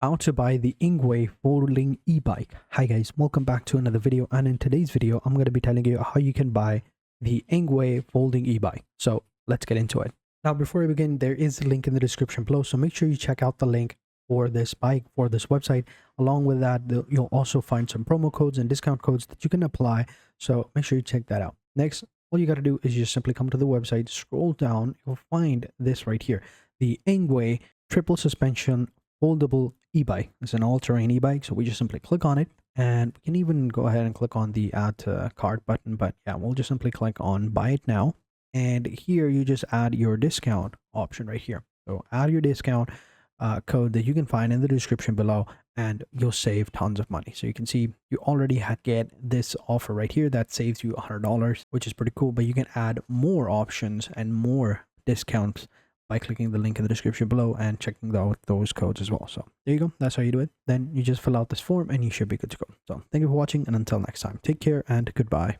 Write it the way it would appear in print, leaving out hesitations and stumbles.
How to buy the Engwe folding e-bike. Hi guys, welcome back to another video, and in today's video I'm going to be telling you how you can buy the Engwe folding e-bike. So let's get into it. Now before we begin, there is a link in the description below, so make sure you check out the link for this bike, for this website. Along with that, you'll also find some promo codes and discount codes that you can apply, so make sure you check that out. Next, all you got to do is just simply come to the website, scroll down, you'll find this right here, the Engwe triple suspension foldable e-bike. It's an all-terrain e-bike, so we just simply click on it, and we can even go ahead and click on the add to cart button, but yeah, we'll just simply click on buy it now, and here you just add your discount option right here. So add your discount code that you can find in the description below, and you'll save tons of money. So you can see you already get this offer right here that saves you $100, which is pretty cool, but you can add more options and more discounts by clicking the link in the description below and checking out those codes as well. So there you go. That's how you do it. Then you just fill out this form and you should be good to go. So thank you for watching, and until next time, take care and goodbye.